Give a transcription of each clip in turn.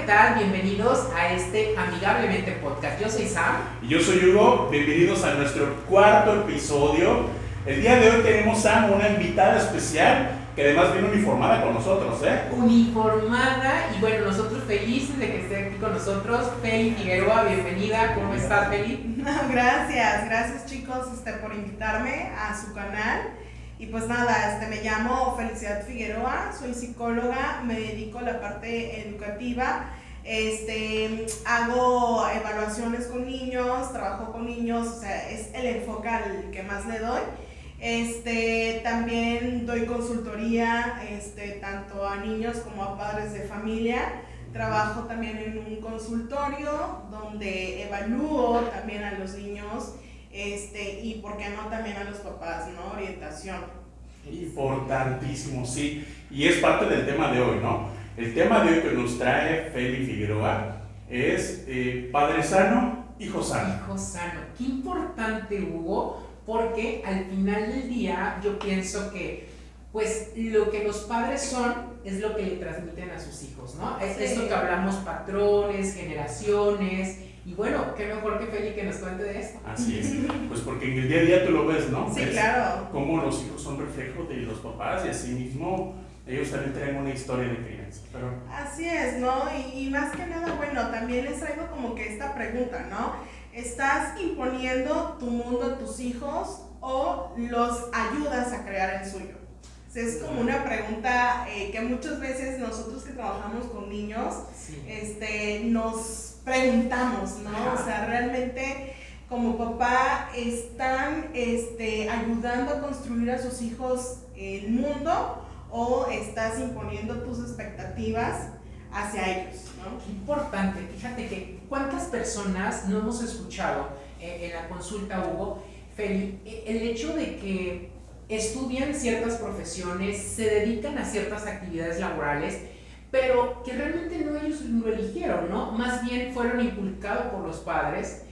tal? Bienvenidos a este Amigablemente Podcast. Yo soy Sam. Y yo soy Hugo. Bienvenidos a nuestro cuarto episodio. El día de hoy tenemos a una invitada especial que además viene uniformada con nosotros, Uniformada, y bueno, nosotros felices de que esté aquí con nosotros. Feli Figueroa, bienvenida. ¿Cómo estás, Feli? Gracias chicos por invitarme a su canal. Y pues nada, me llamo Felicidad Figueroa, soy psicóloga, me dedico a la parte educativa, hago evaluaciones con niños, trabajo con niños, o sea, es el enfoque al que más le doy. También doy consultoría, tanto a niños como a padres de familia. Trabajo también en un consultorio donde evalúo también a los niños. Y por qué no también a los papás, ¿no? Orientación. Importantísimo, sí. Y es parte del tema de hoy, ¿no? El tema de hoy que nos trae Feli Figueroa es Padre Sano, Hijo Sano. Hijo Sano. Qué importante, Hugo, porque al final del día yo pienso que pues lo que los padres son es lo que le transmiten a sus hijos, ¿no? Es esto que hablamos, patrones, generaciones. Y bueno, qué mejor que Feli que nos cuente de esto. Así es, pues porque en el día a día tú lo ves, ¿no? Sí, ves claro. cómo los hijos son reflejo de los papás y así mismo ellos también traen una historia de crianza. Pero... Así es, ¿no? Y más que nada, bueno, también les traigo como que esta pregunta, ¿no? ¿Estás imponiendo tu mundo a tus hijos o los ayudas a crear el suyo? O sea, es como una pregunta que muchas veces nosotros que trabajamos con niños, sí, nos preguntamos, ¿no? Ajá. O sea, realmente como papá están ayudando a construir a sus hijos el mundo o estás imponiendo tus expectativas hacia ellos, ¿no? Qué importante, fíjate que cuántas personas no hemos escuchado en la consulta, Hugo, Feli, el hecho de que estudian ciertas profesiones, se dedican a ciertas actividades laborales, pero que realmente no ellos lo eligieron, ¿no? Más bien fueron inculcados por los padres.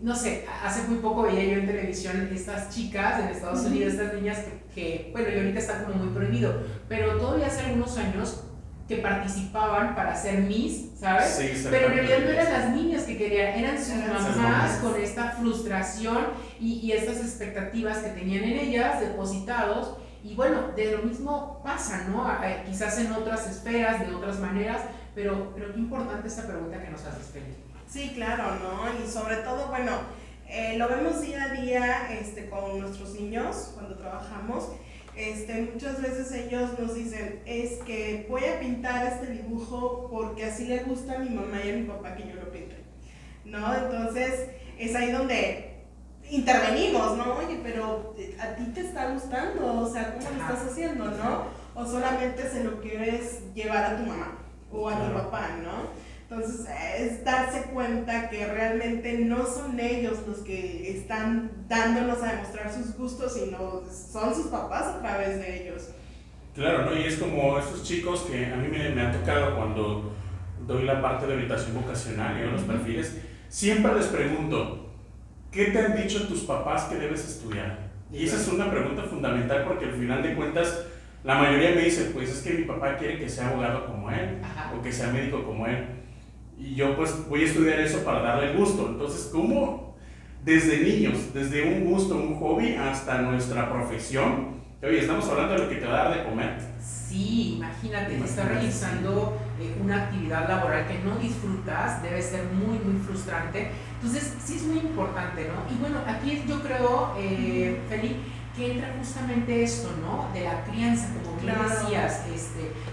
No sé, hace muy poco veía yo en televisión estas chicas en Estados Unidos, estas niñas que bueno, y ahorita está como muy prohibido, pero todavía hace algunos años que participaban para ser Miss, ¿sabes? Sí, pero en realidad no eran las niñas que querían, eran sus mamás mamás con esta frustración y estas expectativas que tenían en ellas depositados. Y bueno, de lo mismo pasa, ¿no? Quizás en otras esferas, de otras maneras, pero qué importante esta pregunta que nos haces, Feli. Sí, claro, ¿no? Y sobre todo, bueno, lo vemos día a día con nuestros niños cuando trabajamos. Muchas veces ellos nos dicen, es que voy a pintar este dibujo porque así le gusta a mi mamá y a mi papá que yo lo pinte, ¿no? Entonces, es ahí donde intervenimos, ¿no? Oye, pero a ti te está gustando, o sea, ¿cómo lo estás haciendo, no? O solamente se lo quieres llevar a tu mamá o a tu papá, ¿no? Entonces, es darse cuenta que realmente no son ellos los que están dándonos a demostrar sus gustos, sino son sus papás a través de ellos. Claro, ¿no? Y es como estos chicos que a mí me ha tocado cuando doy la parte de orientación vocacional y los perfiles, siempre les pregunto, ¿qué te han dicho tus papás que debes estudiar? Y esa es una pregunta fundamental porque al final de cuentas la mayoría me dice, pues es que mi papá quiere que sea abogado como él, Ajá, o que sea médico como él. Y yo pues voy a estudiar eso para darle gusto. Entonces, ¿cómo desde niños, desde un gusto, un hobby, hasta nuestra profesión? Oye, estamos hablando de lo que te va a dar de comer. sí, imagínate, estás realizando una actividad laboral que no disfrutas, debe ser muy, muy frustrante. Entonces, sí es muy importante, ¿no? Y bueno, aquí yo creo, Feli, que entra justamente esto, ¿no? De la crianza, como bien decías,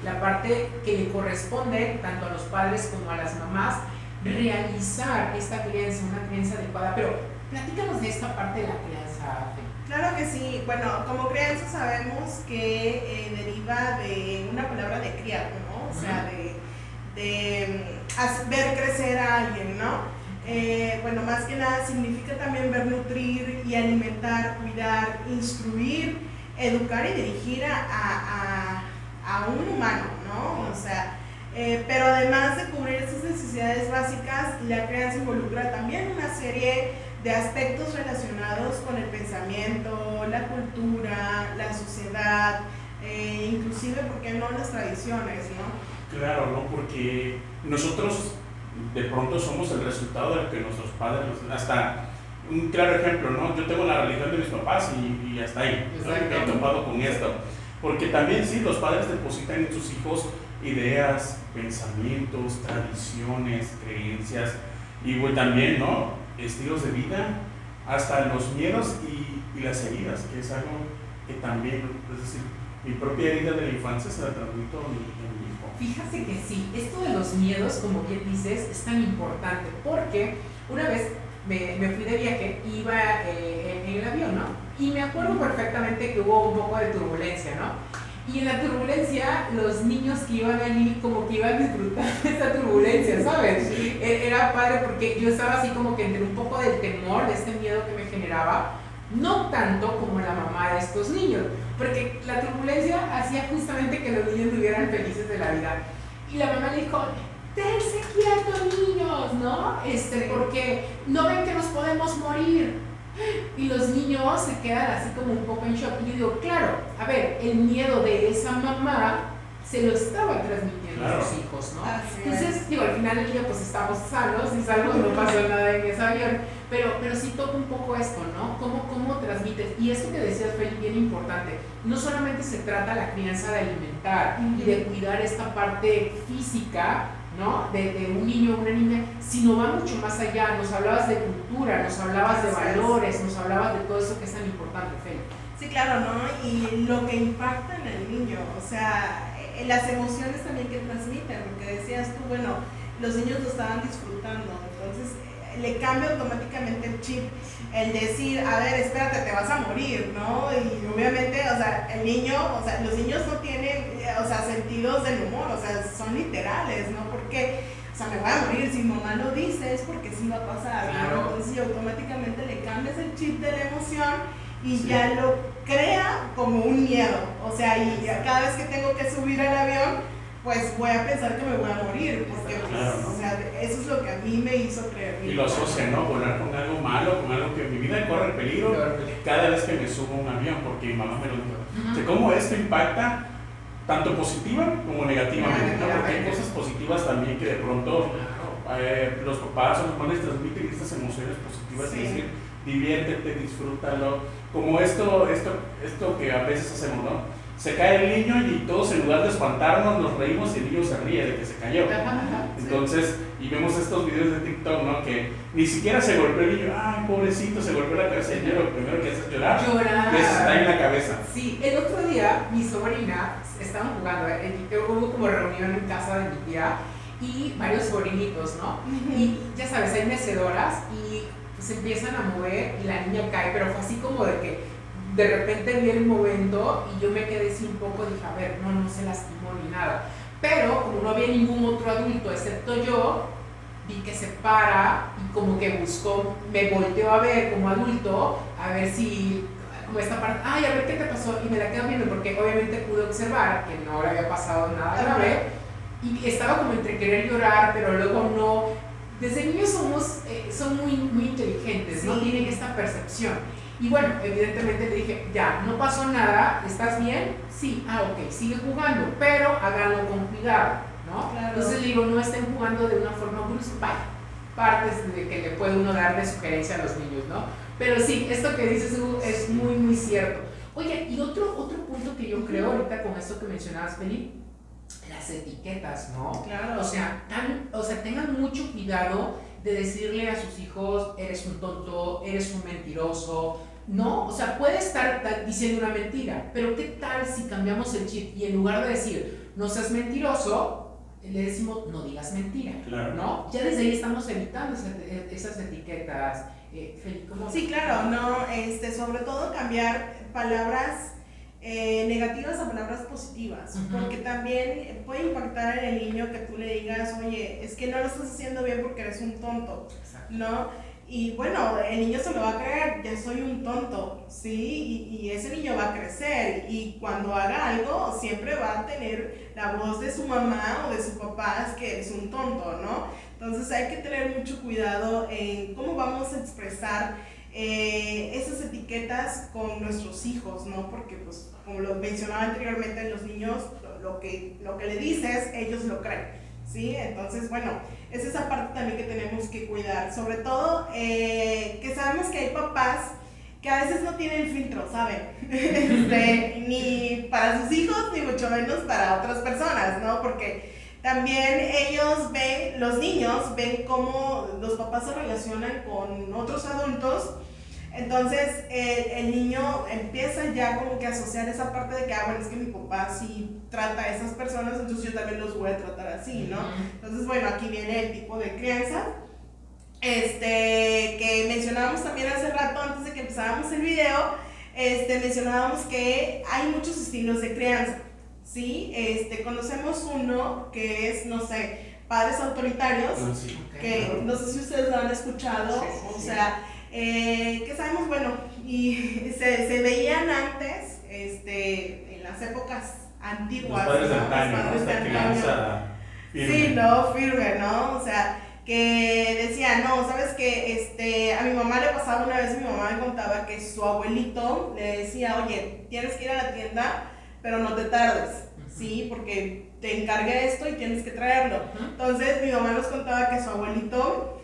la parte que le corresponde tanto a los padres como a las mamás, realizar esta crianza, una crianza adecuada. Pero platícanos de esta parte de la crianza, Feli. Claro que sí. Bueno, como crianza sabemos que deriva de una palabra de criar, ¿no? O sea, de ver crecer a alguien, ¿no? Bueno, más que nada significa también ver nutrir y alimentar, cuidar, instruir, educar y dirigir a un humano, ¿no? O sea, pero además de cubrir esas necesidades básicas, la crianza involucra también una serie de aspectos relacionados con el pensamiento, la cultura, la sociedad, inclusive, ¿por qué no?, las tradiciones, ¿no? Claro, ¿no? Porque nosotros de pronto somos el resultado de lo que nuestros padres, hasta un claro ejemplo, ¿no? Yo tengo la religión de mis papás y hasta ahí, ¿no? Me he topado con esto. Porque también sí, los padres depositan en sus hijos ideas, pensamientos, tradiciones, creencias y bueno, también, ¿no? Estilos de vida, hasta los miedos y las heridas, que es algo que también, es decir, mi propia herida de la infancia se la transmito a mi hijo. Fíjate que sí, esto de los miedos, como bien dices, es tan importante porque una vez me fui de viaje, iba en el avión, ¿no? Y me acuerdo perfectamente que hubo un poco de turbulencia, ¿no? Y en la turbulencia, los niños que iban allí como que iban disfrutando esa turbulencia, ¿sabes? Era padre porque yo estaba así como que entre un poco del temor, de este miedo que me generaba, no tanto como la mamá de estos niños, porque la turbulencia hacía justamente que los niños estuvieran felices de la vida. Y la mamá le dijo, dense quietos niños, ¿no? Porque no ven que nos podemos morir. Y los niños se quedan así como un poco en shock. Y yo digo, claro, a ver, el miedo de esa mamá se lo estaba transmitiendo a sus hijos, ¿no? Entonces, digo, al final del día pues estamos sanos y salvos, no pasó nada en ese avión, pero sí toca un poco esto, ¿no? ¿Cómo transmites? Y esto que decías, Feli, bien importante, no solamente se trata la crianza de alimentar y de cuidar esta parte física, ¿no? De un niño o una niña, sino va mucho más allá. Nos hablabas de cultura, nos hablabas de valores, nos hablabas de todo eso que es tan importante, Feli. Sí, claro, ¿no? Y lo que impacta en el niño, o sea, las emociones también que transmiten, porque decías tú, bueno, los niños lo estaban disfrutando, entonces le cambia automáticamente el chip, el decir, a ver, espérate, te vas a morir, ¿no? Y obviamente, o sea, el niño, o sea, los niños no tienen, o sea, sentidos del humor, o sea, son literales, ¿no? Porque, o sea, me voy a morir, si mamá lo dice es porque sí va a pasar, claro. ¿no? Entonces, y automáticamente le cambias el chip de la emoción y ya lo crea como un miedo, o sea, y cada vez que tengo que subir al avión, pues voy a pensar que me voy a morir, porque pues, claro, ¿no? o sea, eso es lo que a mí me hizo creer. Y lo asocia, ¿no? Volar con algo malo, con algo que mi vida corre peligro cada vez que me subo a un avión, porque mi mamá me lo dijo. O sea, cómo esto impacta tanto positiva como negativamente, ¿no? Porque hay cosas positivas también que de pronto los papás o los padres transmiten estas emociones positivas, es decir, diviértete, disfrútalo, como esto que a veces hacemos, ¿no? Se cae el niño y todos en lugar de espantarnos nos reímos y el niño se ríe de que se cayó. Entonces, y vemos estos videos de TikTok, ¿no? Que ni siquiera se golpeó el niño, ay, pobrecito, se golpeó la cabeza y lo primero que hace es llorar. Y eso está en la cabeza. Sí, el otro día mi sobrina, estaban jugando, hubo como reunión en casa de mi tía y varios sobrinitos, ¿no? Y ya sabes, hay mecedoras y se empiezan a mover y la niña cae, pero fue así como de que de repente vi el momento y yo me quedé así un poco, dije, a ver, no se lastimó ni nada. Pero como no había ningún otro adulto excepto yo, vi que se para y como que buscó, me volteó a ver como adulto, a ver si, como esta parte, ay, a ver qué te pasó, y me la quedo viendo porque obviamente pude observar que no le había pasado nada grave y estaba como entre querer llorar, pero luego no. Desde niños son muy inteligentes, ¿no? Tienen esta percepción. Y bueno, evidentemente le dije, ya, no pasó nada, ¿estás bien? Sí, ok, sigue jugando, pero háganlo con cuidado, ¿no? Claro. Entonces le digo, no estén jugando de una forma brusca, partes de que le puede uno darle sugerencia a los niños, ¿no? Pero sí, esto que dices es muy cierto. Oye, y otro punto que yo creo ahorita con esto que mencionabas, Felipe, las etiquetas, ¿no? Claro. O sea, tengan mucho cuidado de decirle a sus hijos, eres un tonto, eres un mentiroso, ¿no? O sea, puede estar diciendo una mentira, pero ¿qué tal si cambiamos el chip y en lugar de decir, no seas mentiroso, le decimos, no digas mentira, claro. ¿no? Ya desde ahí estamos evitando esas etiquetas. ¿Cómo? Sí, claro, no, sobre todo cambiar palabras negativas a palabras positivas, porque también puede impactar en el niño que tú le digas, oye, es que no lo estás haciendo bien porque eres un tonto, ¿no? Y bueno, el niño se lo va a creer, ya soy un tonto, ¿sí? Y ese niño va a crecer y cuando haga algo siempre va a tener la voz de su mamá o de su papá, es que es un tonto, ¿no? Entonces hay que tener mucho cuidado en cómo vamos a expresar esas etiquetas con nuestros hijos, ¿no? Porque pues como lo mencionaba anteriormente, los niños lo que le dices, ellos lo creen, ¿sí? Entonces, bueno, es esa parte también que tenemos que cuidar, sobre todo que sabemos que hay papás que a veces no tienen filtro, ¿saben? Ni para sus hijos, ni mucho menos para otras personas, ¿no? Porque también ellos ven, los niños ven cómo los papás se relacionan con otros adultos. Entonces el niño empieza ya como que a asociar esa parte de que, bueno, es que mi papá sí trata a esas personas, entonces yo también los voy a tratar así, ¿no? Entonces, bueno, aquí viene el tipo de crianza. Que mencionábamos también hace rato, antes de que empezáramos el video, mencionábamos que hay muchos estilos de crianza, ¿sí? Conocemos uno que es, no sé, padres autoritarios, que no sé si ustedes lo han escuchado, o sea, que sabemos, bueno, y se veían antes, en las épocas antiguas, los padres de antaño, los padres de antaño. Crianza firme. Sí, no, firme, ¿no? O sea, que decía, no, sabes que a mi mamá le pasaba una vez, mi mamá me contaba que su abuelito le decía, oye, tienes que ir a la tienda, pero no te tardes, ¿sí? Porque te encargué esto y tienes que traerlo. Entonces mi mamá nos contaba que su abuelito,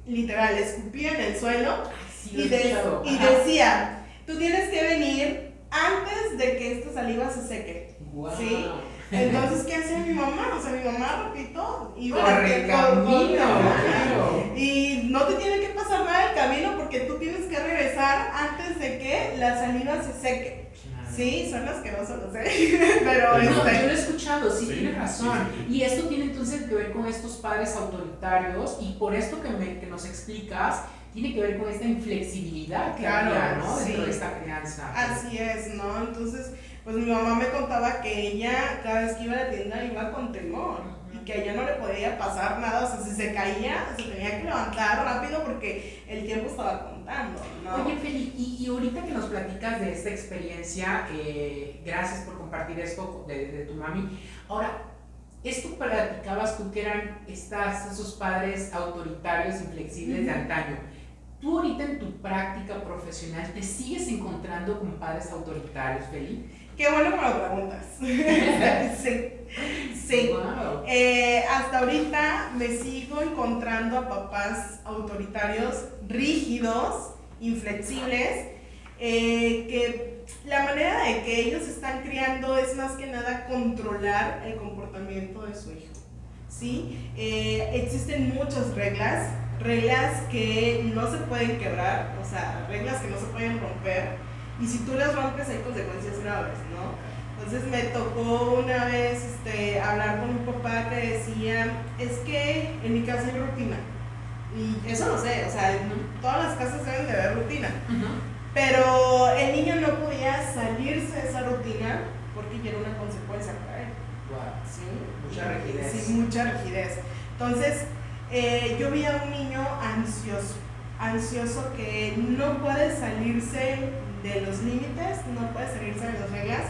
literal, escupía en el suelo y decía, tú tienes que venir antes de que esta saliva se seque, ¿sí? Entonces, ¿qué hacía mi mamá? O sea, mi mamá, repito, iba corre camino, y no te tiene que pasar nada el camino porque tú tienes que regresar antes de que la saliva se seque. Sí, son las que no se lo sé, pero no, yo lo he escuchado, sí, tienes razón. Sí. Y esto tiene entonces que ver con estos padres autoritarios, y por esto que nos explicas, tiene que ver con esta inflexibilidad que había, ¿no? Dentro de esta crianza. Así es, ¿no? Entonces, pues mi mamá me contaba que ella cada vez que iba a la tienda iba con temor y que a ella no le podía pasar nada, o sea, si se caía se tenía que levantar rápido porque el tiempo estaba contando, ¿no? Oye, Feli, y ahorita que nos platicas de esta experiencia, gracias por compartir esto de tu mami. Ahora, esto platicabas tú que eran esos padres autoritarios, inflexibles de antaño. ¿Tú ahorita en tu práctica profesional te sigues encontrando con padres autoritarios, Feli? Qué bueno que me lo preguntas. Sí. Wow. Hasta ahorita me sigo encontrando a papás autoritarios, rígidos, inflexibles, que la manera de que ellos están criando es más que nada controlar el comportamiento de su hijo, ¿sí? Existen muchas reglas que no se pueden quebrar, o sea, reglas que no se pueden romper. Y si tú las rompes hay consecuencias graves, ¿no? Entonces me tocó una vez hablar con un papá que decía, es que en mi casa hay rutina. Y eso no sé, o sea, todas las casas deben de haber rutina. Pero el niño no podía salirse de esa rutina porque ya era una consecuencia para él. Wow. ¿Sí? Mucha rigidez. Sí, mucha rigidez. Entonces, yo vi a un niño ansioso que no puede salirse de los límites, no puede salirse de las reglas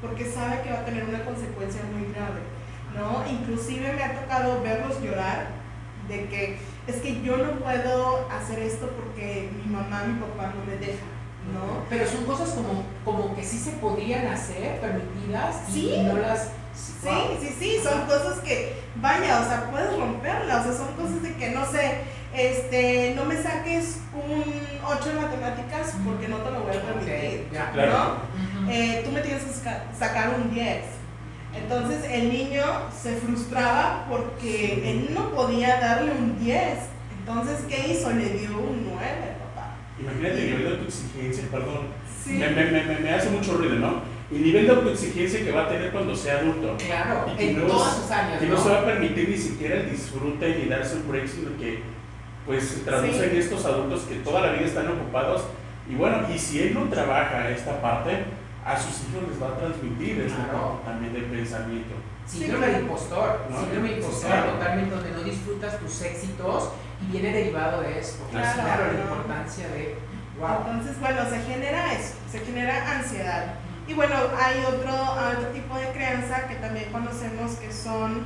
porque sabe que va a tener una consecuencia muy grave, ¿no? Inclusive me ha tocado verlos llorar de que es que yo no puedo hacer esto porque mi mamá, mi papá no me deja, ¿no? Pero son cosas como que sí se podrían hacer, permitidas, ¿sí? Y no las... Wow. Sí, son cosas que, vaya, o sea, puedes romperlas, o sea, son cosas de que, no sé, no me saques un 8 en matemáticas porque no te lo voy a permitir, ya, claro. ¿no? Tú me tienes que sacar un 10. Entonces el niño se frustraba porque él no podía darle un 10. Entonces, ¿qué hizo? Le dio un 9, papá. Imagínate el nivel de autoexigencia, perdón. Sí. Me hace mucho ruido, ¿no? El nivel de autoexigencia que va a tener cuando sea adulto. Claro, y que en no, todos sus años, que no se va a permitir ni siquiera el disfrute ni darse un break, sino que pues se traduce en estos adultos que toda la vida están ocupados. Y bueno, y si él no trabaja esta parte, a sus hijos les va a transmitir este tipo también de pensamiento. Síndrome de impostor, ¿no? Síndrome de impostor, claro. Totalmente, donde no disfrutas tus éxitos y viene derivado de esto. Claro, la importancia de... Wow. Entonces, bueno, se genera eso, se genera ansiedad. Y bueno, hay otro tipo de crianza que también conocemos que son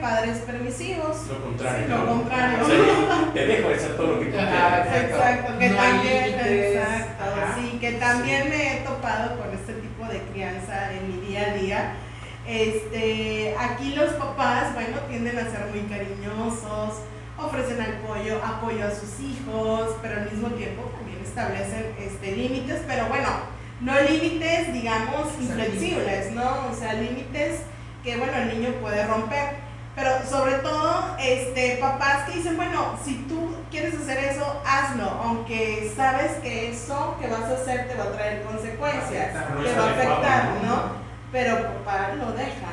padres permisivos. Lo contrario. Sí, lo contrario. O sea, te dejo hacer todo lo que tú quieras. Exacto, que No hay también, límites. exacto, Ajá. sí, que también me he topado con este tipo de crianza en mi día a día. Aquí los papás, bueno, tienden a ser muy cariñosos, ofrecen apoyo a sus hijos, pero al mismo tiempo también establecen límites, pero bueno, no límites, digamos, inflexibles, ¿no? O sea, límites que, bueno, el niño puede romper. Pero sobre todo, papás que dicen, bueno, si tú quieres hacer eso, hazlo, aunque sabes que eso que vas a hacer te va a traer consecuencias, te va a afectar, ¿no? Pero papá lo deja,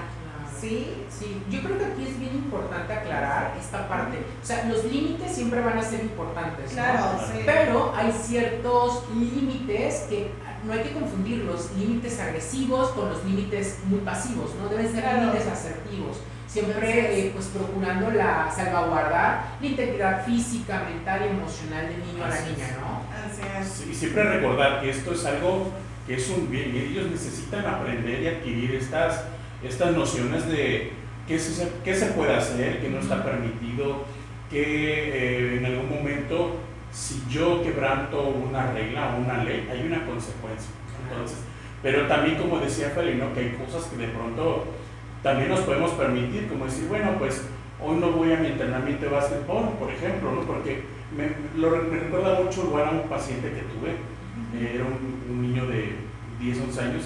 ¿sí? Sí, yo creo que aquí es bien importante aclarar esta parte. O sea, los límites siempre van a ser importantes, ¿no? Claro, sí. Pero hay ciertos límites que no hay que confundir los límites agresivos con los límites muy pasivos, ¿no? Deben ser Claro. límites asertivos. Siempre pues procurando salvaguardar la integridad física, mental y emocional del niño a la Así niña, es. ¿no? Así es. Y siempre recordar que esto es algo que es un bien y ellos necesitan aprender y adquirir estas nociones de qué se puede hacer, qué no está permitido, que en algún momento si yo quebranto una regla o una ley, hay una consecuencia. Entonces, pero también como decía Feli, ¿no? Que hay cosas que de pronto también nos podemos permitir, como decir, bueno, pues hoy no voy a mi entrenamiento de básquetbol, por ejemplo, ¿no? Porque me recuerda mucho igual a un paciente que tuve, era un niño de 10, 11 años,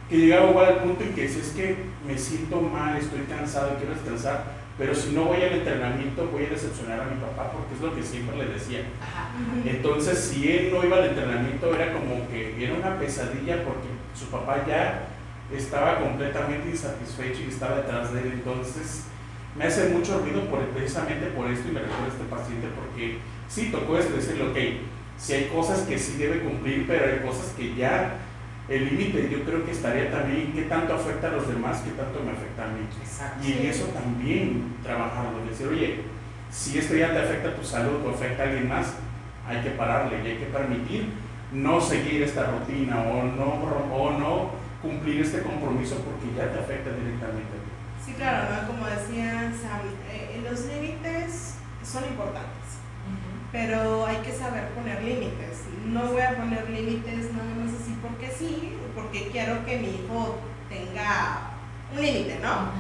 que llegaba igual al punto en que decía, es que me siento mal, estoy cansado, quiero descansar, pero si no voy al entrenamiento voy a decepcionar a mi papá, porque es lo que siempre le decía. Ajá. Entonces, si él no iba al entrenamiento, era como que era una pesadilla, porque su papá ya estaba completamente insatisfecho y estaba detrás de él. Entonces, me hace mucho ruido precisamente por esto, y me recuerda a este paciente, porque sí, tocó decirle, ok, si hay cosas que sí debe cumplir, pero hay cosas que ya el límite, yo creo que estaría también qué tanto afecta a los demás, qué tanto me afecta a mí. Exacto. Y en eso también trabajarlo, decir, oye, si esto ya te afecta a tu salud o afecta a alguien más, hay que pararle y hay que permitir no seguir esta rutina o no cumplir este compromiso porque ya te afecta directamente a ti. Sí, claro, ¿no? Como decía Sam, los límites son importantes, pero hay que saber poner límites. No voy a poner límites nada más así porque sí, porque quiero que mi hijo tenga un límite, ¿no?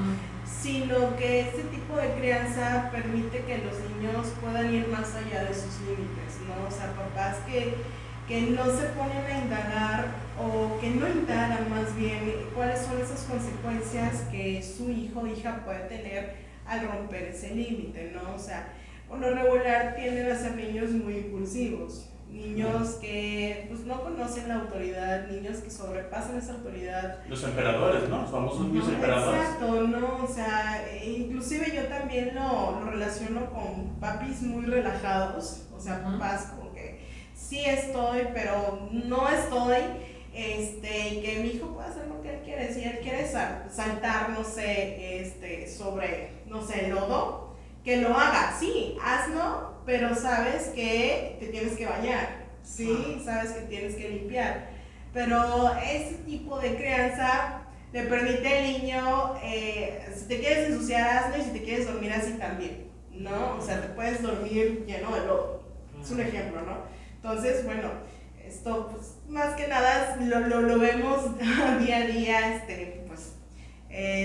Sino que este tipo de crianza permite que los niños puedan ir más allá de sus límites, ¿no? O sea, papás que no se ponen a indagar o que no indagan más bien cuáles son esas consecuencias que su hijo o hija puede tener al romper ese límite, ¿no? O sea, por lo regular tienden a ser niños muy impulsivos, niños que pues no conocen la autoridad, niños que sobrepasan esa autoridad. Los emperadores, ¿no? Los famosos niños emperadores. Exacto, ¿no? O sea, inclusive yo también lo relaciono con papis muy relajados, o sea, papás como que sí estoy, pero no estoy, y que mi hijo pueda hacer lo que él quiere. Si él quiere saltar, no sé, sobre, no sé, lodo, que lo haga, sí, hazlo, pero sabes que te tienes que bañar, sí, sabes que tienes que limpiar. Pero ese tipo de crianza le permite al niño, si te quieres ensuciar, hazlo, y si te quieres dormir así también, ¿no? O sea, te puedes dormir lleno de lodo, es un ejemplo, ¿no? Entonces, bueno, esto pues más que nada lo vemos día a día, pues,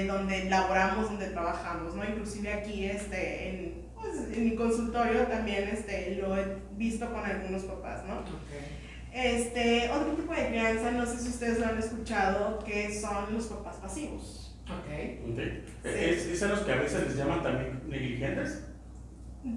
donde laboramos, donde trabajamos, ¿no? Inclusive aquí, en mi consultorio también, lo he visto con algunos papás, ¿no? Okay. Otro tipo de crianza, no sé si ustedes lo han escuchado, que son los papás pasivos. Okay. ¿Es a los que a veces les llaman también negligentes?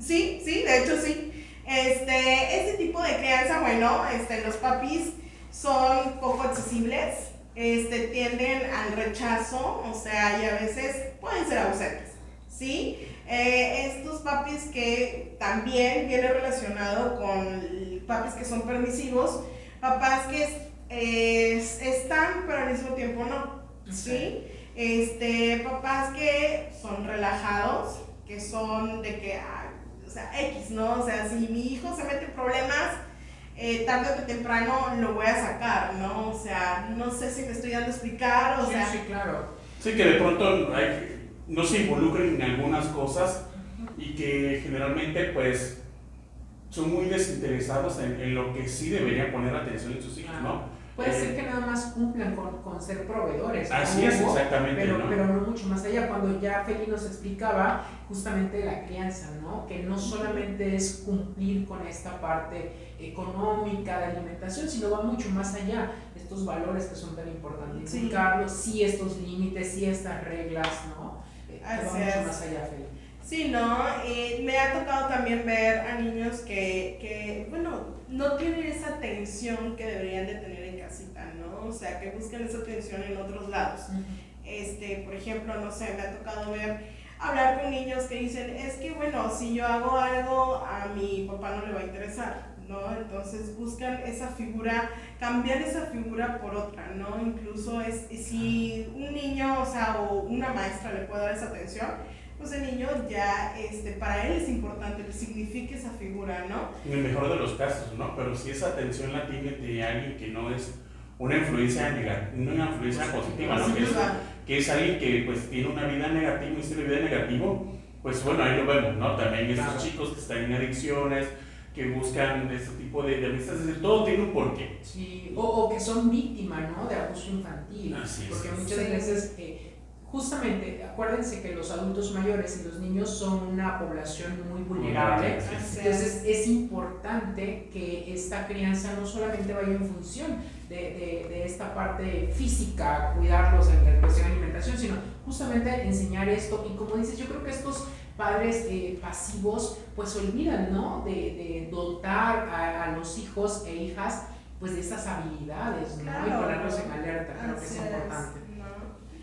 Sí, de hecho sí. Este tipo de crianza, bueno, los papis son poco accesibles, tienden al rechazo, o sea, y a veces pueden ser ausentes, ¿sí? Estos papis que también viene relacionado con papis que son permisivos, papás que están, pero al mismo tiempo no, ¿sí? Papás que son relajados, que son de que, o sea, X, ¿no? O sea, si mi hijo se mete en problemas, tarde o temprano lo voy a sacar, ¿no? O sea, no sé si me estoy dando a explicar, o sea... Sí, claro. Sí, que de pronto no se involucren en algunas cosas y que generalmente pues son muy desinteresados en lo que sí deberían poner atención en sus hijos, ¿no? Puede ser que nada más cumplan con ser proveedores. Así es, exactamente. Pero no mucho más allá. Cuando ya Feli nos explicaba justamente la crianza, ¿no? Que no solamente es cumplir con esta parte económica de alimentación, sino va mucho más allá. Estos valores que son tan importantes. Inculcarlos, sí, estos límites, sí, estas reglas, ¿no? Va mucho más allá, Feli. Sí, ¿no? Me ha tocado también ver a niños que, bueno, no tienen esa atención que deberían de tener en casita, ¿no? O sea, que buscan esa atención en otros lados. Por ejemplo, no sé, me ha tocado hablar con niños que dicen, es que, bueno, si yo hago algo, a mi papá no le va a interesar, ¿no? Entonces buscan esa figura, cambiar esa figura por otra, ¿no? Incluso si un niño, o sea, o una maestra le puede dar esa atención, pues el niño ya, para él es importante que signifique esa figura, ¿no? En el mejor de los casos, ¿no? Pero si esa atención la tiene de alguien que no es una influencia negativa, una influencia positiva, ¿no? Que es alguien que pues tiene una vida negativa, un estilo de vida negativo, pues bueno, ahí lo vemos, ¿no? También esos chicos que están en adicciones, que buscan este tipo de amistades, es decir, todo tiene un porqué. Sí, o que son víctimas, ¿no? De abuso infantil. Así es. Porque muchas veces... justamente, acuérdense que los adultos mayores y los niños son una población muy vulnerable, entonces es importante que esta crianza no solamente vaya en función de esta parte física, cuidarlos en la cuestión de alimentación, sino justamente enseñar esto. Y como dices, yo creo que estos padres pasivos pues olvidan, ¿no? de dotar a los hijos e hijas pues de esas habilidades, ¿no? Claro, y ponerlos en alerta, creo que es importante.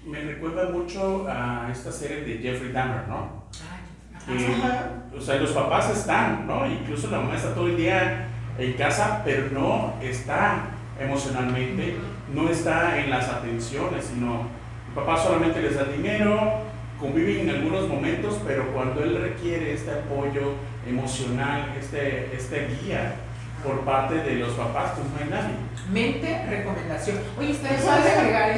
Me recuerda mucho a esta serie de Jeffrey Dahmer, ¿no? O sea, los papás están, ¿no? Incluso la mamá está todo el día en casa, pero no está emocionalmente, no está en las atenciones, sino el papá solamente les da dinero, conviven en algunos momentos, pero cuando él requiere este apoyo emocional, este guía por parte de los papás, pues no hay nadie. Mente, recomendación. Oye, estaría padre agregar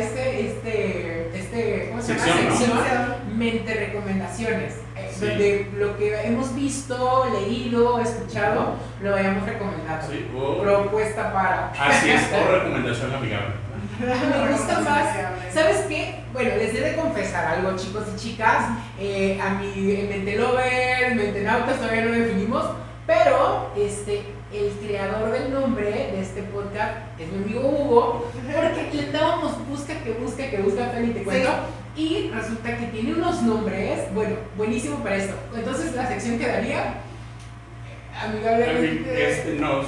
¿cómo se llama? Sección, ¿no? Mente, recomendaciones. Sí. Donde lo que hemos visto, leído, escuchado, lo vayamos recomendando. Sí, propuesta para. Así es, o recomendación amigable. Me gusta más. ¿Sabes qué? Bueno, les he de confesar algo, chicos y chicas. A mi Mente Lover, Mentenautas todavía no definimos, pero el creador del nombre de este podcast es mi amigo Hugo, porque le dábamos busca, Feli, te cuento, y resulta que tiene unos nombres, bueno, buenísimo para esto. Entonces la sección quedaría amigable.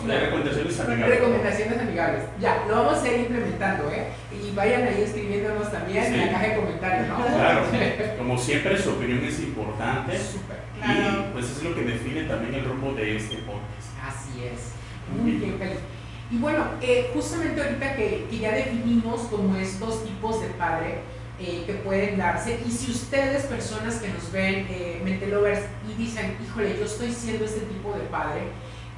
Recomendaciones amigables. Recomendaciones amigables. Ya, lo vamos a ir implementando, y vayan ahí escribiéndonos también en la caja de comentarios, ¿no? Claro, como siempre su opinión es importante. Súper. Y pues es lo que define también el rumbo de este podcast. Así es. Muy bien, Feli. Y bueno, justamente ahorita que ya definimos como estos tipos de padre que pueden darse, y si ustedes, personas que nos ven, Mente Lovers, y dicen, híjole, yo estoy siendo este tipo de padre,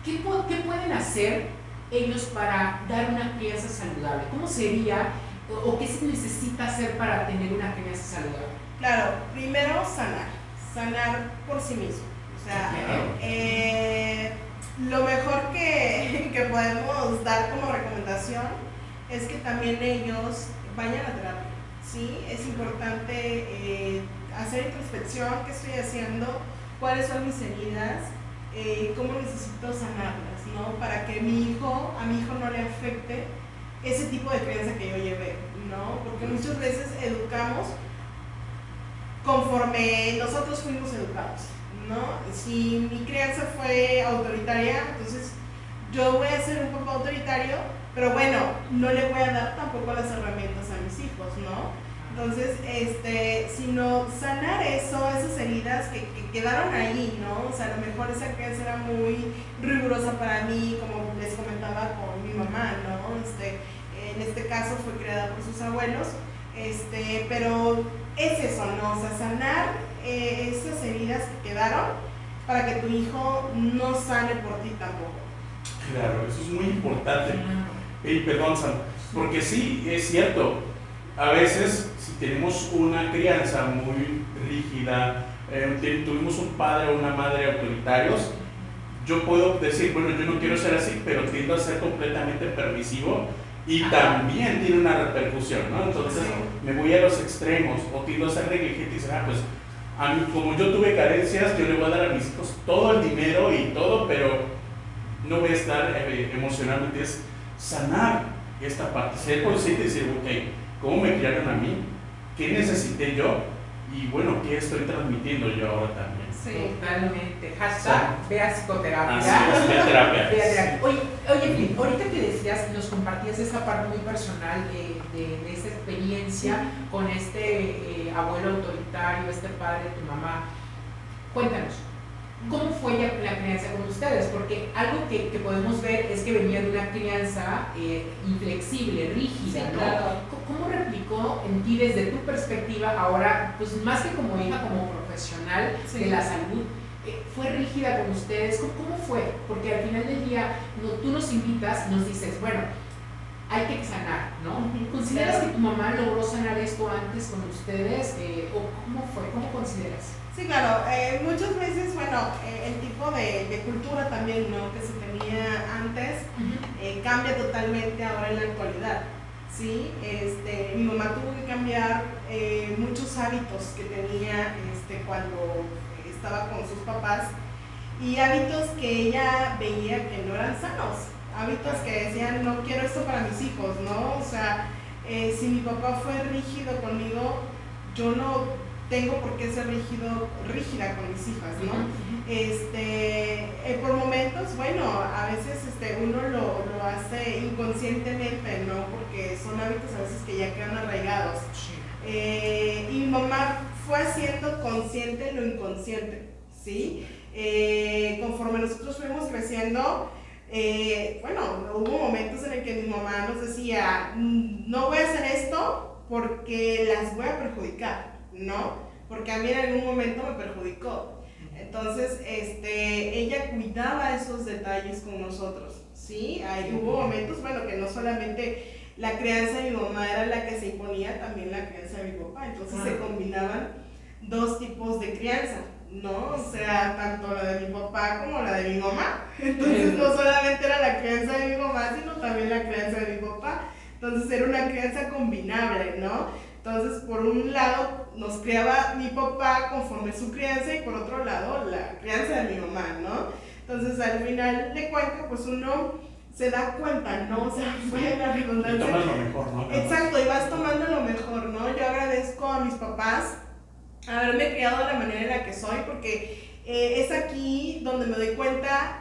¿qué pueden hacer ellos para dar una crianza saludable? ¿Cómo sería o qué se necesita hacer para tener una crianza saludable? Claro, primero sanar por sí mismo. O sea, lo mejor que podemos dar como recomendación es que también ellos vayan a terapia, ¿sí? Es importante hacer introspección, qué estoy haciendo, cuáles son mis heridas, cómo necesito sanarlas, ¿no? Para que a mi hijo no le afecte ese tipo de crianza que yo llevé, ¿no? Porque muchas veces educamos conforme nosotros fuimos educados, ¿no? Si mi crianza fue autoritaria, entonces yo voy a ser un poco autoritario, pero bueno, no le voy a dar tampoco las herramientas a mis hijos, ¿no? Entonces, sino sanar esas heridas que quedaron ahí, ¿no? O sea, a lo mejor esa crianza era muy rigurosa para mí, como les comentaba con mi mamá, ¿no? En este caso fue criada por sus abuelos, pero es eso, ¿no? O sea, sanar esas heridas que quedaron para que tu hijo no sane por ti tampoco. Claro, eso es muy importante. Perdón, Sam, porque sí, es cierto, a veces, si tenemos una crianza muy rígida, tuvimos un padre o una madre autoritarios, yo puedo decir, bueno, yo no quiero ser así, pero tiendo a ser completamente permisivo y también tiene una repercusión, ¿no? Entonces me voy a los extremos o tiendo a ser negligente y decir, pues a mí, como yo tuve carencias, yo le voy a dar a mis hijos todo el dinero y todo, pero no voy a estar emocionalmente. Es sanar esta parte, ser consciente y decir, ok, ¿cómo me criaron a mí? ¿Qué necesité yo? Y bueno, ¿qué estoy transmitiendo yo ahora también? Sí, totalmente. Hashtag, vea psicoterapia. Así es, vea terapia. Vea terapia. Oye, Flip, ahorita que decías, nos compartías esa parte muy personal de esa experiencia con este abuelo autoritario, este padre de tu mamá. Cuéntanos, ¿cómo fue la crianza con ustedes? Porque algo que podemos ver es que venía de una crianza inflexible, rígida, Sí, ¿no? claro. ¿Cómo replicó en ti desde tu perspectiva ahora, pues más que como hija, como profesional de la salud? ¿Fue rígida con ustedes? ¿Cómo fue? Porque al final del día tú nos invitas y nos dices, bueno, hay que sanar, ¿no? ¿Consideras que tu mamá logró sanar esto antes con ustedes? ¿O cómo fue? ¿Cómo consideras? Sí, claro, muchas veces, bueno, el tipo de cultura también, ¿no? Que se tenía antes, cambia totalmente ahora en la actualidad, ¿sí? Mi mamá tuvo que cambiar muchos hábitos que tenía cuando estaba con sus papás y hábitos que ella veía que no eran sanos, hábitos que decían, no quiero esto para mis hijos, ¿no? O sea, si mi papá fue rígido conmigo, yo no tengo por qué ser rígida con mis hijas, ¿no? Por momentos, bueno, a veces uno lo hace inconscientemente, ¿no? Porque son hábitos a veces que ya quedan arraigados. Y mi mamá fue haciendo consciente lo inconsciente, ¿sí? Conforme nosotros fuimos creciendo, bueno, hubo momentos en el que mi mamá nos decía, no voy a hacer esto porque las voy a perjudicar, ¿no? Porque a mí en algún momento me perjudicó. Entonces, ella cuidaba esos detalles con nosotros, ¿sí? Hubo momentos, bueno, que no solamente la crianza de mi mamá era la que se imponía, también la crianza de mi papá. Entonces se combinaban dos tipos de crianza, ¿no? O sea, tanto la de mi papá como la de mi mamá. Entonces no solamente era la crianza de mi mamá, sino también la crianza de mi papá. Entonces era una crianza combinable, ¿no? Entonces, por un lado, nos criaba mi papá conforme su crianza y por otro lado, la crianza de mi mamá, ¿no? Entonces, al final de cuentas, pues uno se da cuenta, ¿no? O sea, fue la redundancia. Y tomas lo mejor, ¿no? Exacto, y vas tomando lo mejor, ¿no? Yo agradezco a mis papás haberme criado de la manera en la que soy, porque es aquí donde me doy cuenta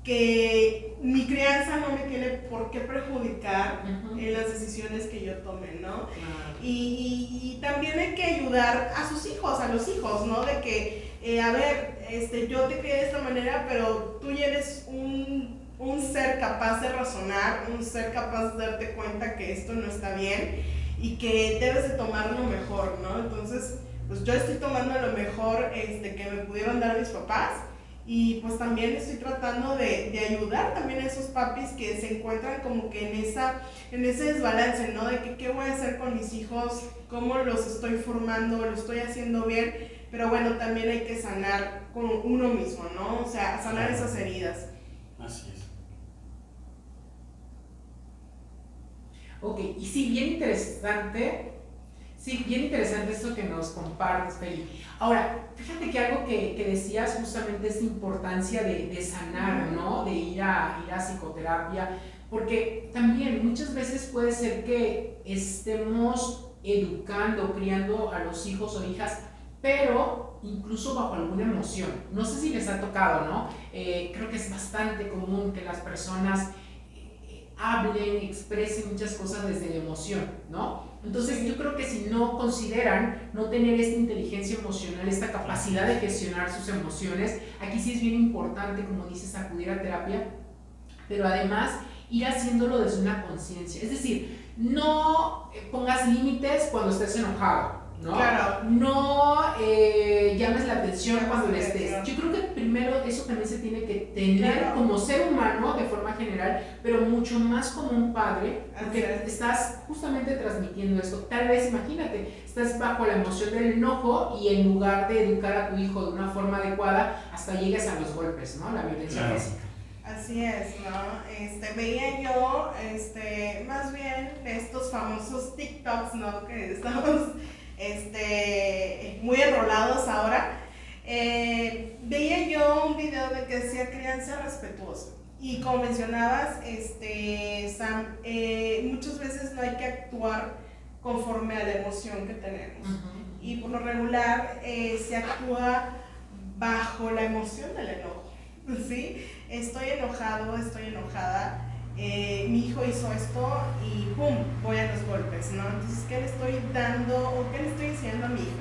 que mi crianza no me tiene por qué perjudicar en las decisiones que yo tome, ¿no? Y también hay que ayudar a sus hijos, a los hijos, ¿no? De que, a ver, yo te crié de esta manera, pero tú ya eres un ser capaz de razonar, un ser capaz de darte cuenta que esto no está bien y que debes de tomar lo mejor, ¿no? Entonces, pues yo estoy tomando lo mejor que me pudieron dar mis papás. Y pues también estoy tratando de ayudar también a esos papis que se encuentran como que en ese desbalance, ¿no? De que qué voy a hacer con mis hijos, cómo los estoy formando, lo estoy haciendo bien, pero bueno, también hay que sanar con uno mismo, ¿no? O sea, sanar esas heridas. Así es. Ok, y sí, bien interesante esto que nos compartes, Feli. Ahora, fíjate que algo que decías justamente es la importancia de sanar, ¿no? De ir a psicoterapia, porque también muchas veces puede ser que estemos educando, criando a los hijos o hijas, pero incluso bajo alguna emoción. No sé si les ha tocado, ¿no? Creo que es bastante común que las personas hablen, expresen muchas cosas desde la emoción, ¿no? Entonces yo creo que si no consideran no tener esta inteligencia emocional, esta capacidad de gestionar sus emociones, aquí sí es bien importante, como dices, acudir a terapia, pero además ir haciéndolo desde una conciencia. Es decir, no pongas límites cuando estés enojado, ¿no? Claro. No llames la atención cuando le estés. Yo creo que primero eso también se tiene que tener Claro. como ser humano de forma general, pero mucho más como un padre, porque Así es. estás justamente transmitiendo esto. Tal vez, imagínate, estás bajo la emoción del enojo y en lugar de educar a tu hijo de una forma adecuada, hasta llegas a los golpes, ¿no? La violencia Claro. física. Así es, ¿no? Veía yo, más bien estos famosos TikToks, ¿no? Que estamos, muy enrolados ahora. Veía yo un video de que decía crianza respetuosa. Y como mencionabas, Sam, muchas veces no hay que actuar conforme a la emoción que tenemos. Y por lo regular se actúa bajo la emoción del enojo, ¿sí? Estoy enojado, estoy enojada, mi hijo hizo esto y ¡pum! Voy a los golpes, ¿no? Entonces, ¿qué le estoy dando o qué le estoy diciendo a mi hijo?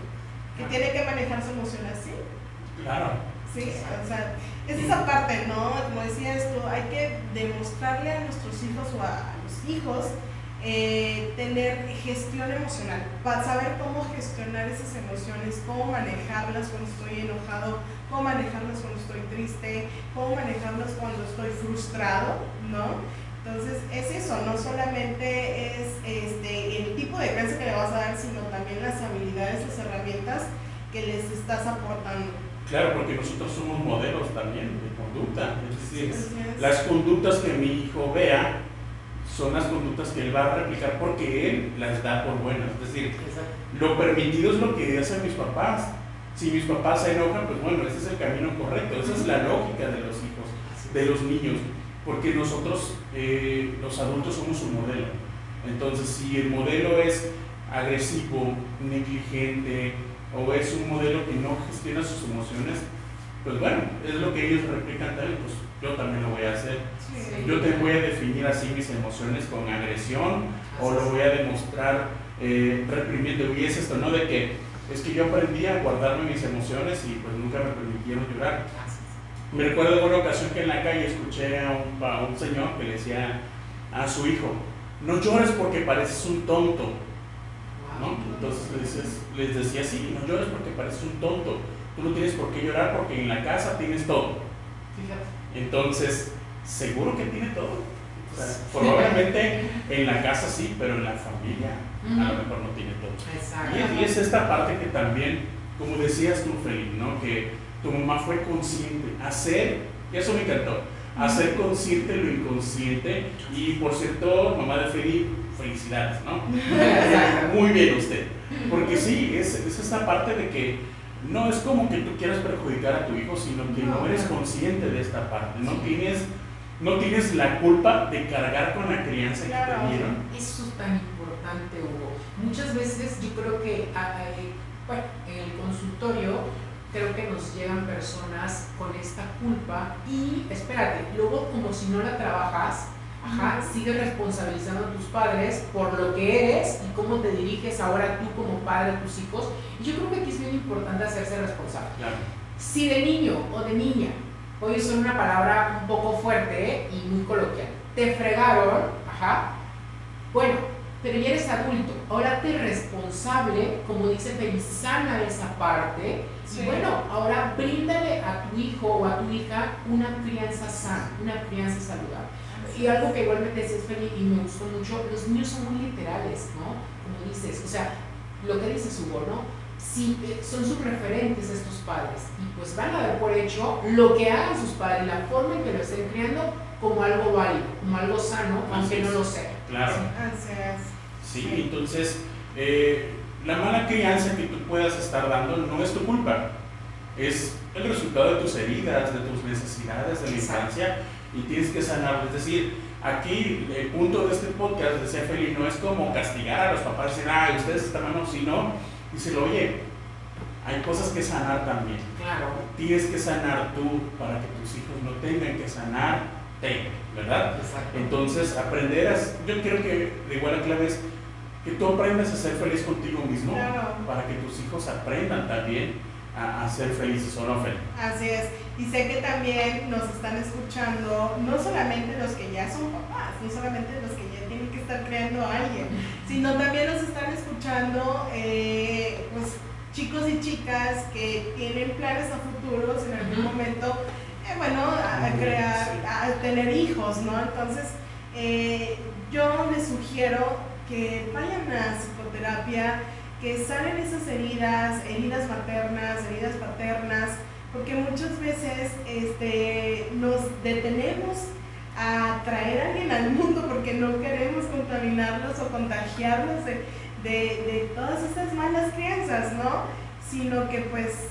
Que tiene que manejar su emoción así. Claro. Sí, o sea, es esa parte, ¿no? Como decías tú, hay que demostrarle a nuestros hijos o a los hijos tener gestión emocional, para saber cómo gestionar esas emociones, cómo manejarlas cuando estoy enojado, cómo manejarlas cuando estoy triste, cómo manejarlas cuando estoy frustrado, ¿no? Entonces es eso, no solamente es el tipo de crianza que le vas a dar, sino también las habilidades, las herramientas que les estás aportando. Claro, porque nosotros somos modelos también de conducta. Es decir, Así es. las conductas que mi hijo vea son las conductas que él va a replicar porque él las da por buenas. Es decir, lo permitido es lo que hacen mis papás. Si mis papás se enojan, pues bueno, ese es el camino correcto. Esa es la lógica de los hijos, de los niños. Porque nosotros, los adultos, somos un modelo. Entonces, si el modelo es agresivo, negligente, o es un modelo que no gestiona sus emociones, pues bueno, es lo que ellos replican también, pues yo también lo voy a hacer. Sí. Yo te voy a definir así mis emociones con agresión, o lo voy a demostrar reprimiendo. Y es esto, ¿no? De que es que yo aprendí a guardarme mis emociones y pues nunca me permitieron llorar. Me recuerdo de una ocasión que en la calle escuché a un señor que le decía a su hijo: no llores porque pareces un tonto, ¿no? Entonces les decía: sí, no llores porque pareces un tonto, tú no tienes por qué llorar porque en la casa tienes todo. Entonces, seguro que tiene todo. O sea, probablemente en la casa sí, pero en la familia a lo mejor no tiene todo. Exacto. Y es esta parte que también, como decías tú, Felipe, ¿no? Que tu mamá fue consciente, y eso me encantó, hacer consciente lo inconsciente. Y por cierto, mamá de Felipe, felicidades, ¿no? Muy bien usted. Porque sí, es esta parte de que no es como que tú quieras perjudicar a tu hijo, sino que no eres consciente de esta parte, no tienes la culpa de cargar con la crianza que te dieron. Eso es tan importante, Hugo. Muchas veces yo creo que bueno, en el consultorio creo que nos llegan personas con esta culpa y espérate, luego como si no la trabajas, sigues responsabilizando a tus padres por lo que eres y cómo te diriges ahora tú como padre a tus hijos. Y yo creo que aquí es bien importante hacerse responsable. Claro. Si de niño o de niña, hoy es una palabra un poco fuerte y muy coloquial, te fregaron, bueno, pero ya eres adulto, ahora te responsable, como dice Feliz, sana esa parte. Sí. Y bueno, ahora bríndale a tu hijo o a tu hija una crianza sana, una crianza saludable. Y algo que igualmente decías, Feli, y me gustó mucho, los niños son muy literales, ¿no? Como dices, o sea, lo que dices, Hugo, ¿no? Sí, son sus referentes estos padres y pues van a dar por hecho lo que hagan sus padres, la forma en que lo estén criando como algo válido, como algo sano, aunque no lo sea. Claro. Así es. Sí, entonces la mala crianza que tú puedas estar dando no es tu culpa, es el resultado de tus heridas, de tus necesidades de la infancia, y tienes que sanar. Es decir, aquí el punto de este podcast, decía Feli, no es como castigar a los papás, decir, ustedes están malos, sino decirle, oye, hay cosas que sanar también. Claro. Tienes que sanar tú para que tus hijos no tengan que sanarte, ¿verdad? Exacto. Entonces, yo creo que la igual clave es que tú aprendas a ser feliz contigo mismo, claro, para que tus hijos aprendan también a ser felices o no felices. Así es, y sé que también nos están escuchando no solamente los que ya son papás, no solamente los que ya tienen que estar creando a alguien, sino también nos están escuchando chicos y chicas que tienen planes a futuros en algún momento, a tener hijos, ¿no? Entonces, yo les sugiero que vayan a psicoterapia, que sanen esas heridas maternas, heridas paternas, porque muchas veces nos detenemos a traer a alguien al mundo porque no queremos contaminarlos o contagiarlos de todas estas malas crianzas, ¿no? Sino que pues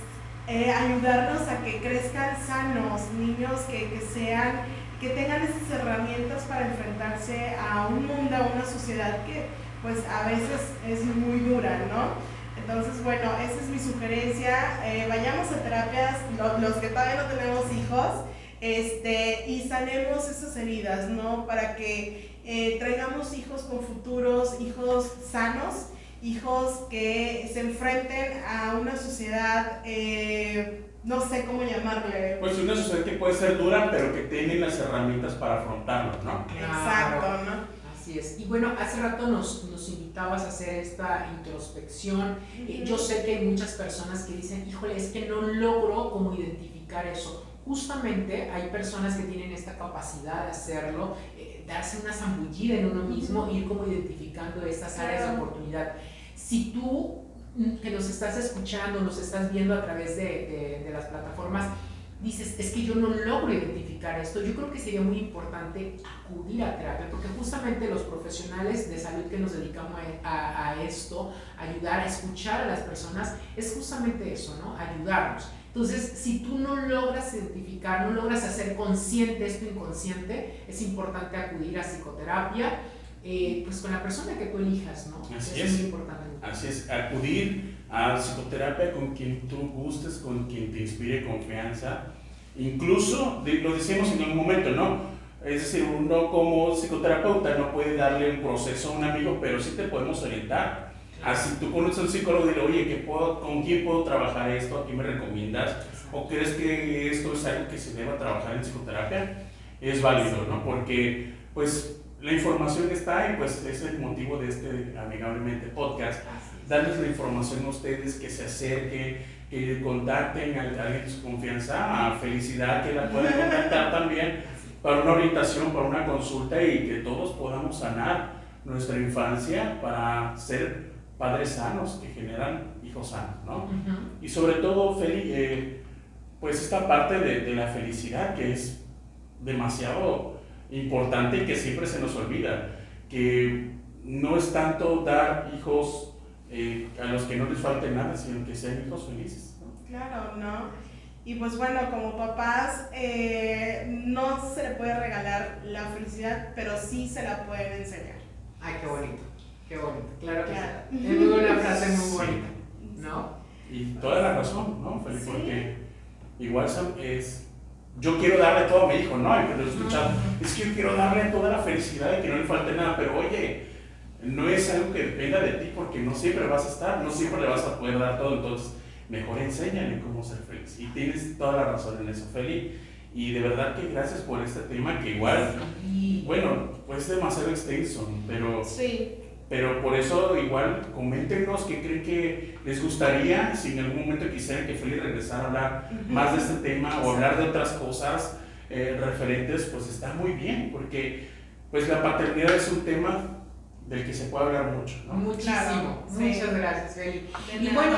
ayudarlos a que crezcan sanos, niños que tengan esas herramientas para enfrentarse a un mundo, a una sociedad que pues a veces es muy dura, ¿no? Entonces, bueno, esa es mi sugerencia. Vayamos a terapias, los que todavía no tenemos hijos, y sanemos esas heridas, ¿no? Para que traigamos hijos con futuros, hijos sanos, hijos que se enfrenten a una sociedad, no sé cómo llamarle. Pues una sociedad que puede ser dura, pero que tiene las herramientas para afrontarlo, ¿no? Exacto, ¿no? Así es. Y bueno, hace rato nos invitabas a hacer esta introspección. Yo sé que hay muchas personas que dicen, híjole, es que no logro como identificar eso. Justamente hay personas que tienen esta capacidad de hacerlo, darse una zambullida en uno mismo, ir como identificando estas áreas de oportunidad. Si tú, que nos estás escuchando, nos estás viendo a través de las plataformas, dices, es que yo no logro identificar esto, yo creo que sería muy importante acudir a terapia, porque justamente los profesionales de salud que nos dedicamos a esto, ayudar a escuchar a las personas, es justamente eso, ¿no? Ayudarnos. Entonces, si tú no logras identificar, no logras hacer consciente esto inconsciente, es importante acudir a psicoterapia, pues con la persona que tú elijas, ¿no? Así es muy importante. Así es, acudir a psicoterapia con quien tú gustes, con quien te inspire confianza. Incluso, lo decíamos en un momento, ¿no? Es decir, uno como psicoterapeuta no puede darle un proceso a un amigo, pero sí te podemos orientar. Así tú conoces a un psicólogo y dile, oye, ¿con quién puedo trabajar esto? ¿A quién me recomiendas? ¿O crees que esto es algo que se deba trabajar en psicoterapia? Es válido, ¿no? Porque, pues, la información está y pues es el motivo de este Amigablemente podcast. Darles la información a ustedes, que se acerquen, que contacten a alguien de su confianza, a Felicidad, que la puedan contactar también para una orientación, para una consulta y que todos podamos sanar nuestra infancia para ser padres sanos que generan hijos sanos, ¿no? Y sobre todo, Feli, pues esta parte de la felicidad que es demasiado importante y que siempre se nos olvida, que no es tanto dar hijos a los que no les falte nada, sino que sean hijos felices, ¿no? Claro, ¿no? Y pues bueno, como papás, no se le puede regalar la felicidad, pero sí se la pueden enseñar. Ay, qué bonito, claro que sí. Es una frase muy bonita, ¿no? Y toda la razón, ¿no, Feli? Sí. Porque igual yo quiero darle todo a mi hijo, ¿no? Y que lo he escuchado, es que yo quiero darle toda la felicidad y que no le falte nada, pero oye, no es algo que dependa de ti porque no siempre vas a estar, no siempre le vas a poder dar todo, entonces mejor enséñale cómo ser feliz. Y tienes toda la razón en eso, Feli. Y de verdad que gracias por este tema que igual, bueno, pues es demasiado extenso, pero... Sí. Pero por eso igual coméntenos qué creen que les gustaría, si en algún momento quisieran que Feli regresara a hablar más de este tema o hablar de otras cosas referentes, pues está muy bien, porque pues la paternidad es un tema del que se puede hablar mucho, ¿no? Muchísimo, claro, muchas gracias, Feli. Y bueno,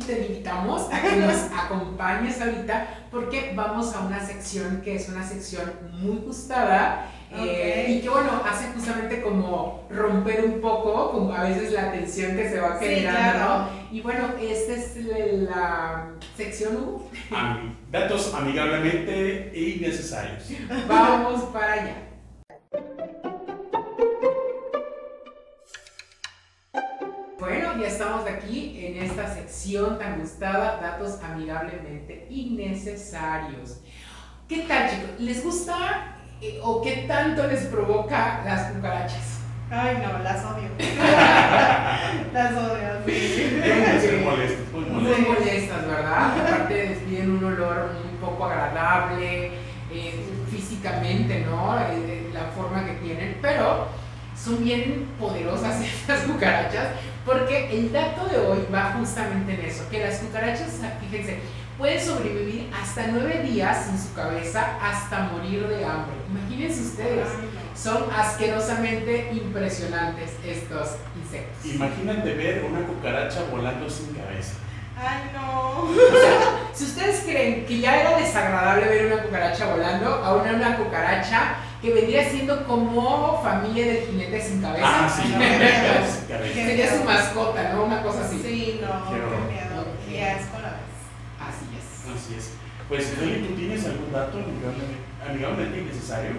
te invitamos a que nos acompañes ahorita porque vamos a una sección que es una sección muy gustada. Y que bueno, hace justamente como romper un poco como a veces la tensión que se va generando, claro. ¿No? Y bueno, esta es la sección datos amigablemente innecesarios. Vamos para allá. Bueno, ya estamos aquí en esta sección tan gustada, datos amigablemente innecesarios. ¿Qué tal, chicos? ¿Les gusta o qué tanto les provoca las cucarachas? Ay, no, las odio. Las odio, sí. Muy molestas, ¿verdad? Aparte despiden un olor un poco agradable, físicamente, ¿no? La forma que tienen, pero son bien poderosas estas cucarachas Porque el dato de hoy va justamente en eso, que las cucarachas, fíjense, pueden sobrevivir hasta 9 días sin su cabeza hasta morir de hambre. Imagínense ustedes, son asquerosamente impresionantes estos insectos. Imagínate ver una cucaracha volando sin cabeza. Ay, no. O sea, si ustedes creen que ya era desagradable ver una cucaracha volando, ahora una cucaracha que vendría siendo como familia del jinete sin cabeza. Ah, sí, no, sin cabeza. Sería su mascota, ¿no? Una cosa así. Sí, no, Qué horror. qué miedo. Ok. Qué asco a la vez. Así es. Así es. Pues, Feli, ¿tú tienes algún dato amigablemente innecesario?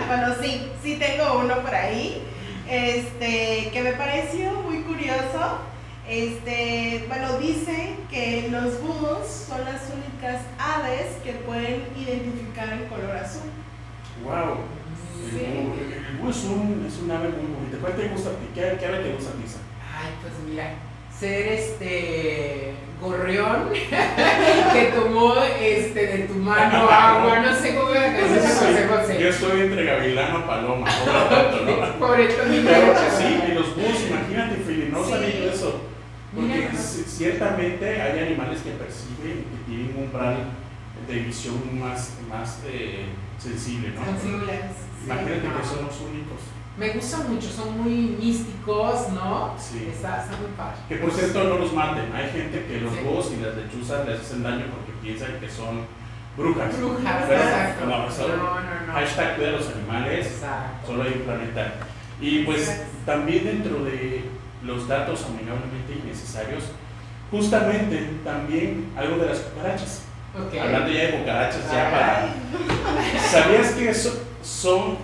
Bueno, sí tengo uno por ahí, que me pareció muy curioso. Bueno, dice que los búhos son las únicas aves que pueden identificar el color azul. Wow. Sí. El búho es un ave muy bonita. ¿Cuál te gusta a ti? ¿Qué ave te gusta a ti, Isa? Ay, pues mira, ser gorrión que tomó de tu mano agua, no sé cómo era la canción de José José. Yo estoy entre gavilano y paloma, ¿no? Pobrecito niño. Sí, y los búhos, imagínate, Feli, no Sí. sabía yo eso. Porque Mira. ciertamente hay animales que perciben, que tienen un umbral de visión más sensible, ¿no? Sensibles. Imagínate Sí. que son los únicos. Me gustan mucho, son muy místicos, ¿no? Sí. Está muy padre. Que por cierto no los maten. Hay gente que los Sí. búhos y las lechuzas les hacen daño porque piensan que son brujas. Brujas, Pero, exacto. no, eso- No. Hashtag cuida a los animales. Exacto. Solo hay un planeta. Y pues también dentro de los datos amigablemente innecesarios, justamente también algo de las cucarachas. Ok. Hablando ya de cucarachas, ya Ay. para... ¿Sabías que son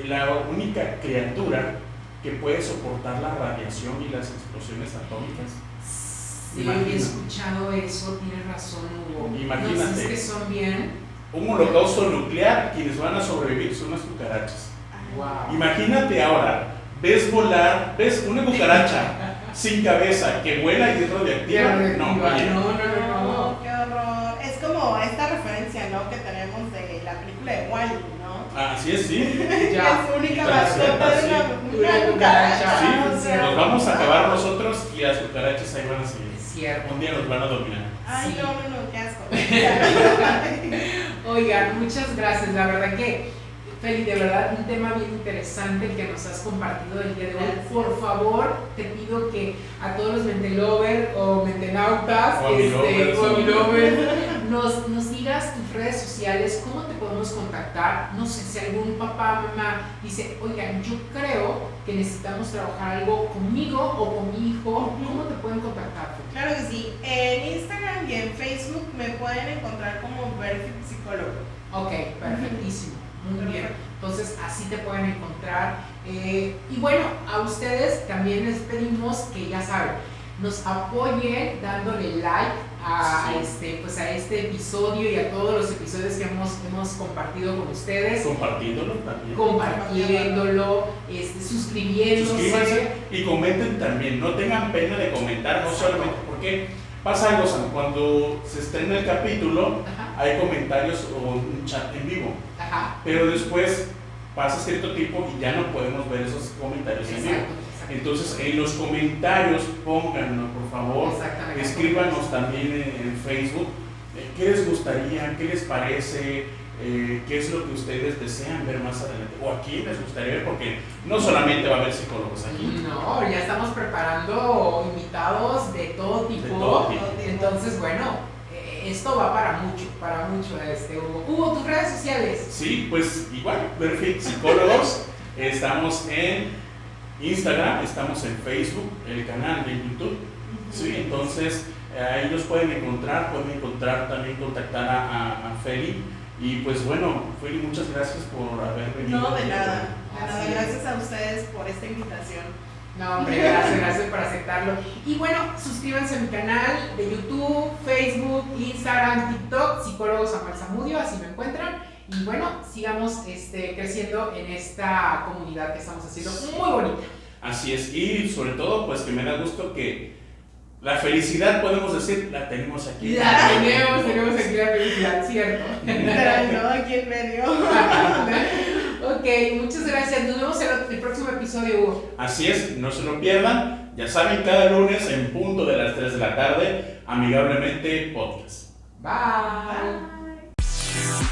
la única criatura que puede soportar la radiación y las explosiones atómicas? Sí, he escuchado eso, tienes razón, Hugo. Imagínate. No, si es que son bien. Un holocausto nuclear, quienes van a sobrevivir son las cucarachas. Wow. Imagínate ahora, ves una cucaracha sin cabeza que vuela y es radioactiva. No, oye, No, qué horror. Es como esta referencia, ¿no? Que tenemos de la película de Wall-E, ¿no? así es, sí. Ya. Es única Para mascota de sí. una cucaracha. Sí, o sea, nos vamos a acabar nosotros y las cucarachas ahí van a seguir. Es cierto. Un día nos van a dominar. Ay, Sí. no, qué asco. Oigan, muchas gracias. La verdad que, Feli, de verdad, un tema bien interesante el que nos has compartido el día de hoy. Gracias. Por favor, te pido que a todos los mentelovers o mentenautas O amilovers, o amilovers, nos digas tus redes sociales, cómo te podemos contactar. No sé, si algún papá, mamá dice, oigan, yo creo que necesitamos trabajar algo conmigo o con mi hijo, ¿cómo te pueden contactar? Feli? Claro que sí. En Instagram y en Facebook me pueden encontrar como Perfect Psicólogo. Ok, perfectísimo, muy bien. Perfecto. Entonces así te pueden encontrar. Y bueno, a ustedes también les pedimos que ya saben, nos apoyen dándole like a, Sí. a este episodio y a todos los episodios que hemos compartido con ustedes. Compartiéndolo también. Compartiéndolo, suscribiéndose. Suscríbanse y comenten también. No tengan pena de comentar, no solamente porque pasa algo, Sam, cuando se estrena el capítulo, Ajá, hay comentarios o un chat en vivo. ajá. Pero después pasa cierto tiempo y ya no podemos ver esos comentarios en vivo. Exacto, exacto. Entonces, en los comentarios, pónganlo, por favor. Exactamente. Escríbanos también en Facebook. ¿Qué les gustaría? ¿Qué les parece? ¿Qué es lo que ustedes desean ver más adelante? ¿O a quién les gustaría ver? Porque no solamente va a haber psicólogos aquí. No, ya estamos preparando invitados de todo tipo. De todo tipo. Entonces, bueno, esto va para mucho, Hugo. Hugo, tus redes sociales. Sí, pues igual, Perfect Psicólogos. Estamos en Instagram, estamos en Facebook, el canal de YouTube. Sí, entonces ahí los pueden encontrar también contactar a Feli. Y pues bueno, Feli, muchas gracias por haber venido. No, de nada. Así es. Gracias a ustedes por esta invitación. No, hombre, gracias por aceptarlo. Y bueno, suscríbanse a mi canal de YouTube, Facebook, Instagram, TikTok, Psicólogo Samuel Zamudio, así me encuentran. Y bueno, sigamos creciendo en esta comunidad que estamos haciendo muy bonita. Así es, y sobre todo, pues que me da gusto que la felicidad, podemos decir, la tenemos aquí. La tenemos aquí la felicidad, ¿cierto? Literal, ¿no? Aquí en medio. Ok, Ok, muchas gracias. Nos vemos en el próximo episodio, Hugo. Así es, no se lo pierdan. Ya saben, cada lunes en punto de las 3 de la tarde, Amigablemente Podcast. Bye. Bye.